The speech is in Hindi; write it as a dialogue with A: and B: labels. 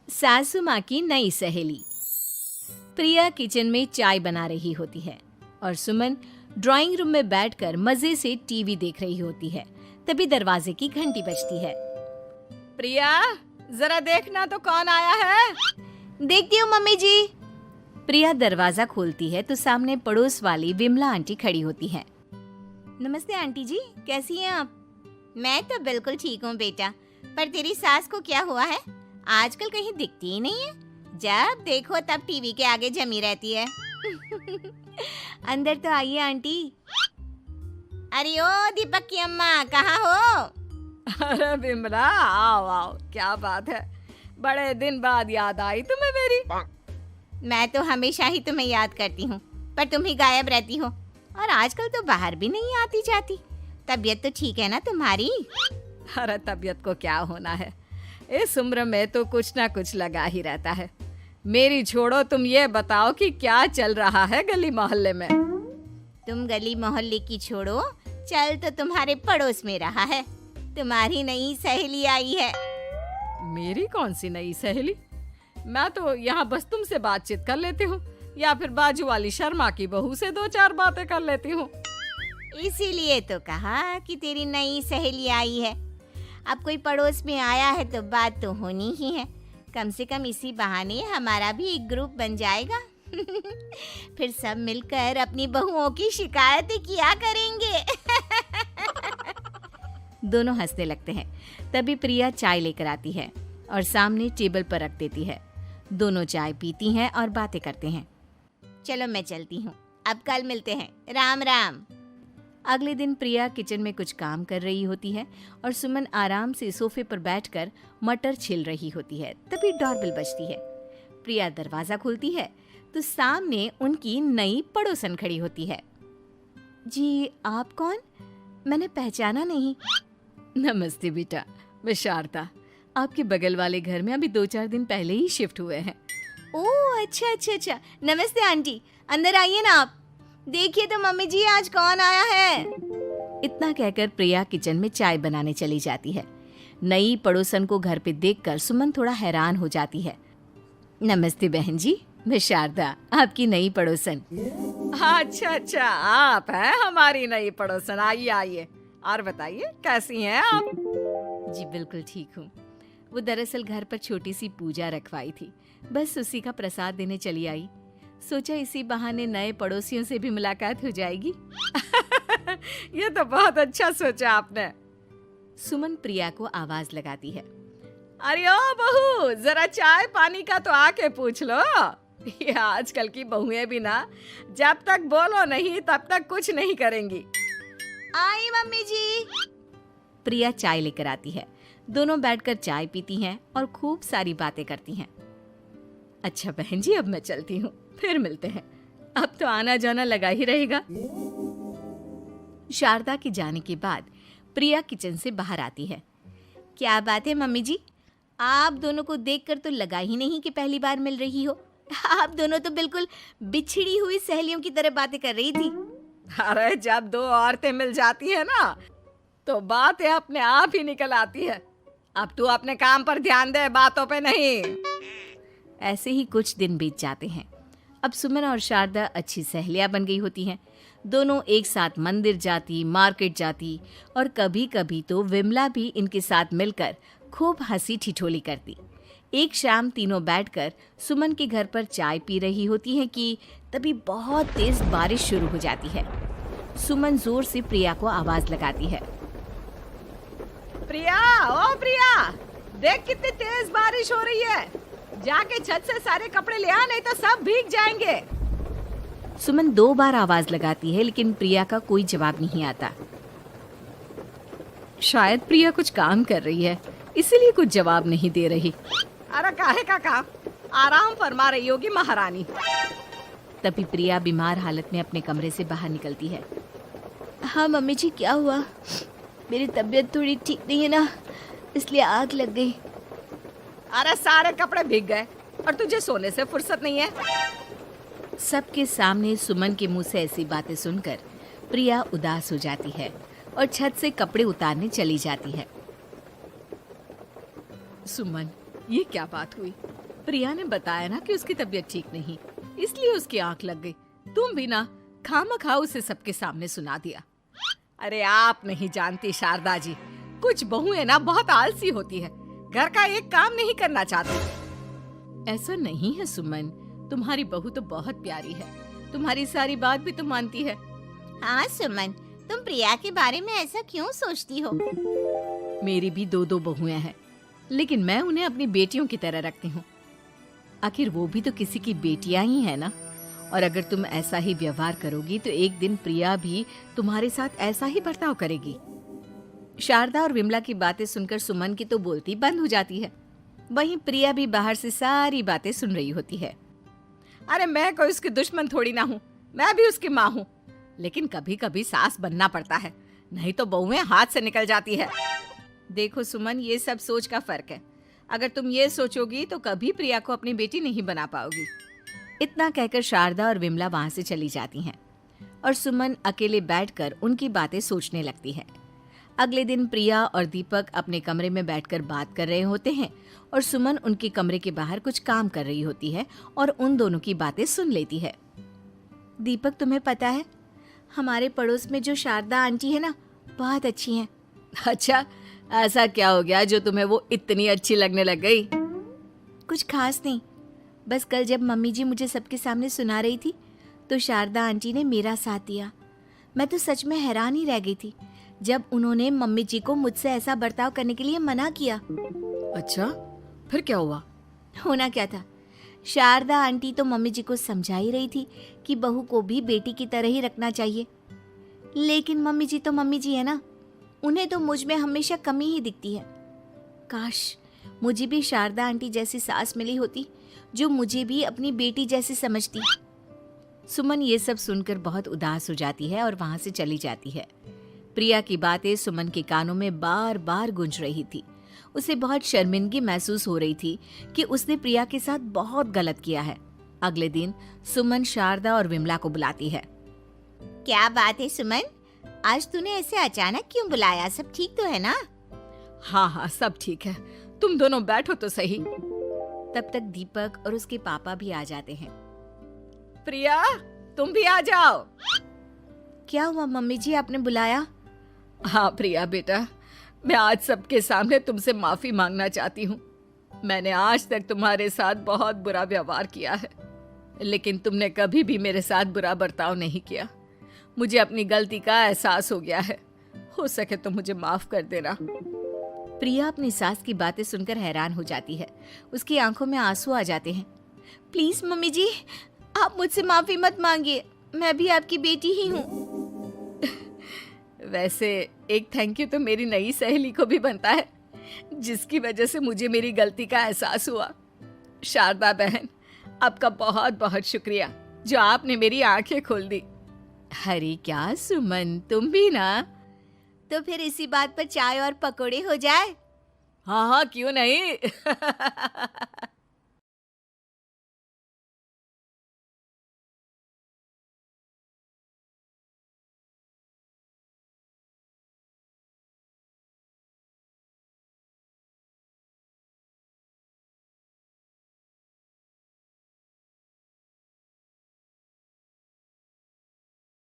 A: सासू माँ की नई सहेली। प्रिया किचन में चाय बना रही होती है और सुमन ड्राइंग रूम में बैठकर मजे से टीवी देख रही होती है। तभी दरवाजे की घंटी बजती है।
B: प्रिया, जरा देखना तो कौन आया है।
A: देखती हूँ मम्मी जी। प्रिया दरवाजा खोलती है तो सामने पड़ोस वाली विमला आंटी खड़ी होती है। नमस्ते आंटी जी, कैसी हैं आप?
C: मैं तो बिल्कुल ठीक हूँ बेटा, पर तेरी सास को क्या हुआ है? आजकल कहीं दिखती ही नहीं है। जब देखो तब टीवी के आगे जमी रहती है।
A: अंदर तो आइए आंटी।
C: अरे ओ दीपक की अम्मा, कहाँ हो?
B: अरे विमला, आओ आओ, क्या बात है, बड़े दिन बाद याद आई तुम्हें मेरी।
C: मैं तो हमेशा ही तुम्हें याद करती हूँ, पर तुम ही गायब रहती हो और आजकल तो बाहर भी नहीं आती जाती। तबीयत तो ठीक है ना तुम्हारी?
B: अरे तबीयत को क्या होना है, इस उम्र में तो कुछ ना कुछ लगा ही रहता है। मेरी छोड़ो, तुम ये बताओ कि क्या चल रहा है गली मोहल्ले में।
C: तुम गली मोहल्ले की छोड़ो, चल तो तुम्हारे पड़ोस में रहा है। तुम्हारी नई सहेली आई है।
B: मेरी कौन सी नई सहेली? मैं तो यहाँ बस तुमसे बातचीत कर लेती हूँ या फिर बाजू वाली शर्मा की बहू से दो चार बातें कर लेती हूँ।
C: इसीलिए तो कहा कि तेरी नई सहेली आई है। अब कोई पड़ोस में आया है तो बात तो होनी ही है। कम से कम इसी बहाने हमारा भी एक ग्रुप बन जाएगा। फिर सब मिलकर अपनी बहुओं की शिकायतें किया करेंगे।
A: दोनों हंसने लगते हैं। तभी प्रिया चाय लेकर आती है और सामने टेबल पर रख देती है। दोनों चाय पीती हैं और बातें करते हैं।
C: चलो मैं चलती हूँ, अब कल मिलते हैं। राम राम।
A: अगले दिन प्रिया किचन में कुछ काम कर रही होती है और सुमन आराम से सोफे पर बैठकर मटर छिल रही होती है। तभी डोरबेल बजती है। प्रिया दरवाजा खोलती है तो सामने उनकी नई पड़ोसन खड़ी होती है। जी, आप कौन? मैंने पहचाना नहीं।
B: नमस्ते बेटा, मैं शारदा, आपके बगल वाले घर में अभी 2-4 दिन पहले ही शिफ्ट हुए हैं।
A: ओह अच्छा अच्छा अच्छा, नमस्ते आंटी, अंदर आइए ना आप। देखिए तो मम्मी जी, आज कौन आया है। इतना कहकर प्रिया किचन में चाय बनाने चली जाती है। नई पड़ोसन को घर पे देखकर सुमन थोड़ा हैरान हो जाती है। नमस्ते बहन जी, मैं शारदा, आपकी नई पड़ोसन।
B: अच्छा अच्छा, आप हैं हमारी नई पड़ोसन। आइए आइए, और बताइए कैसी हैं आप?
A: जी बिल्कुल ठीक हूँ। वो दरअसल घर पर छोटी सी पूजा रखवाई थी, बस उसी का प्रसाद देने चली आई। सोचा इसी बहाने नए पड़ोसियों से भी मुलाकात हो जाएगी।
B: ये तो बहुत अच्छा सोचा आपने।
A: सुमन प्रिया को आवाज लगाती है।
B: अरे ओ बहू, जरा चाय पानी का तो आके पूछ लो। ये आजकल की बहुएं भी ना, जब तक बोलो नहीं तब तक कुछ नहीं करेंगी।
C: आई मम्मी जी।
A: प्रिया चाय लेकर आती है। दोनों बैठकर चाय पीती हैं और खूब सारी बातें करती हैं। अच्छा बहन जी, अब मैं चलती हूँ, फिर मिलते हैं। अब तो आना जाना लगा ही रहेगा। शारदा के जाने के बाद प्रिया किचन से बाहर आती है। क्या बात है मम्मी जी, आप दोनों को देखकर तो लगा ही नहीं कि पहली बार मिल रही हो। आप दोनों तो बिल्कुल बिछड़ी हुई सहेलियों की तरह बातें कर रही थी।
B: अरे जब दो औरतें मिल जाती है ना, तो बातें अपने आप ही निकल आती है। अब तू अपने काम पर ध्यान दे, बातों पे नहीं।
A: ऐसे ही कुछ दिन बीत जाते हैं। अब सुमन और शारदा अच्छी सहेलियां बन गई होती हैं। दोनों एक साथ मंदिर जाती, मार्केट जाती और कभी कभी तो विमला भी इनके साथ मिलकर खूब हंसी ठिठोली करती। एक शाम तीनों बैठकर सुमन के घर पर चाय पी रही होती हैं कि तभी बहुत तेज बारिश शुरू हो जाती है। सुमन जोर से प्रिया को आवाज लगाती है।
B: प्रिया, ओ प्रिया, देख कितनी तेज बारिश हो रही है। जाके छत से सारे कपड़े ले आ, नहीं तो सब भीग जाएंगे।
A: सुमन 2 बार आवाज लगाती है लेकिन प्रिया का कोई जवाब नहीं आता। शायद प्रिया कुछ काम कर रही है, इसीलिए कुछ जवाब नहीं दे रही।
B: अरे काहे का काम, आराम फरमा रही होगी महारानी।
A: तभी प्रिया बीमार हालत में अपने कमरे से बाहर निकलती है। हाँ मम्मी जी, क्या हुआ? मेरी तबीयत थोड़ी ठीक नहीं है ना, इसलिए आग लग गई।
B: अरे सारे कपड़े भीग गए और तुझे सोने से फुर्सत नहीं है।
A: सबके सामने सुमन के मुंह से ऐसी बातें सुनकर प्रिया उदास हो जाती है और छत से कपड़े उतारने चली जाती है। सुमन,
B: ये क्या बात हुई? प्रिया ने बताया ना कि उसकी तबीयत ठीक नहीं, इसलिए उसकी आंख लग गई। तुम भी ना खामखा उसे सबके सामने सुना दिया। अरे आप नहीं जानती शारदा जी, कुछ बहुएं ना बहुत आलसी होती है, घर का एक काम नहीं करना चाहती। ऐसा नहीं है सुमन, तुम्हारी बहू तो बहुत प्यारी है, तुम्हारी सारी बात भी तो मानती है।
C: हाँ सुमन, तुम प्रिया के बारे में ऐसा क्यों सोचती हो?
B: मेरी भी दो बहुएं हैं, लेकिन मैं उन्हें अपनी बेटियों की तरह रखती हूँ। आखिर वो भी तो किसी की बेटियां ही है ना। और अगर तुम ऐसा ही व्यवहार करोगी तो एक दिन प्रिया भी तुम्हारे साथ ऐसा ही बर्ताव करेगी। शारदा और विमला की बातें सुनकर सुमन की तो बोलती बंद हो जाती है। वहीं प्रिया भी बाहर से सारी बातें सुन रही होती है। अरे मैं कोई उसकी दुश्मन थोड़ी ना हूँ, मैं भी उसकी माँ हूँ, लेकिन कभी कभी सास बनना पड़ता है, नहीं तो बहुएं हाथ से निकल जाती है। देखो सुमन, ये सब सोच का फर्क है। अगर तुम ये सोचोगी तो कभी प्रिया को अपनी बेटी नहीं बना पाओगी। इतना कहकर शारदा और विमला वहां से चली जाती हैं और सुमन अकेले बैठकर उनकी बातें सोचने लगती है। अगले दिन प्रिया और दीपक अपने कमरे में बैठकर बात कर रहे होते हैं और सुमन उनके कमरे के बाहर कुछ काम कर रही होती है और उन दोनों की बातें सुन लेती है। दीपक, तुम्हें पता है हमारे पड़ोस में जो शारदा आंटी है ना, बहुत अच्छी हैं। अच्छा, ऐसा क्या हो गया जो तुम्हें वो इतनी अच्छी लगने लग गई? कुछ खास नहीं, बस कल जब मम्मी जी मुझे सबके सामने सुना रही थी तो शारदा आंटी ने मेरा साथ दिया। मैं तो सच में हैरान ही रह गई थी जब उन्होंने मम्मी जी को मुझसे ऐसा बर्ताव करने के लिए मना किया। अच्छा, फिर क्या हुआ? होना क्या था, शारदा आंटी तो मम्मी जी को समझा ही रही थी कि बहू को भी बेटी की तरह ही रखना चाहिए, लेकिन मम्मी जी तो मम्मी जी है ना, उन्हें तो मुझ में हमेशा कमी ही दिखती है। काश मुझे भी शारदा आंटी जैसी सास मिली होती जो मुझे भी अपनी बेटी जैसी समझती। सुमन ये सब सुनकर बहुत उदास हो जाती है और वहां से चली जाती है। प्रिया की बातें सुमन के कानों में बार बार गूंज रही थी। उसे बहुत शर्मिंदगी महसूस हो रही थी कि उसने प्रिया के साथ बहुत गलत किया है। अगले दिन सुमन शारदा और विमला को बुलाती है।
C: क्या बात है सुमन, आज तूने ऐसे अचानक क्यों बुलाया? सब ठीक तो है ना?
B: हाँ, सब ठीक है, तुम दोनों बैठो तो सही। तब तक दीपक और उसके पापा भी आ जाते हैं। प्रिया, तुम भी आ जाओ। क्या हुआ मम्मी जी, आपने बुलाया? हाँ प्रिया बेटा, मैं आज सबके सामने तुमसे माफी मांगना चाहती हूँ। मैंने आज तक तुम्हारे साथ बहुत बुरा व्यवहार किया है, लेकिन तुमने कभी भी मेरे साथ बुरा बर्ताव नहीं किया। मुझे अपनी गलती का एहसास हो गया है, हो सके तो मुझे माफ कर देना। प्रिया अपनी सास की बातें सुनकर हैरान हो जाती है। उसकी आंखों में आंसू आ जाते हैं। प्लीज मम्मी जी, आप मुझसे माफी मत मांगिए, मैं भी आपकी बेटी ही हूँ। वैसे एक थैंक यू तो मेरी नई सहेली को भी बनता है, जिसकी वजह से मुझे मेरी गलती का एहसास हुआ। शारदा बहन, आपका बहुत बहुत शुक्रिया जो आपने मेरी आंखें खोल दी। अरे क्या सुमन, तुम भी ना?
C: तो फिर इसी बात पर चाय और पकोड़े हो जाए।
B: हाँ, क्यों नहीं।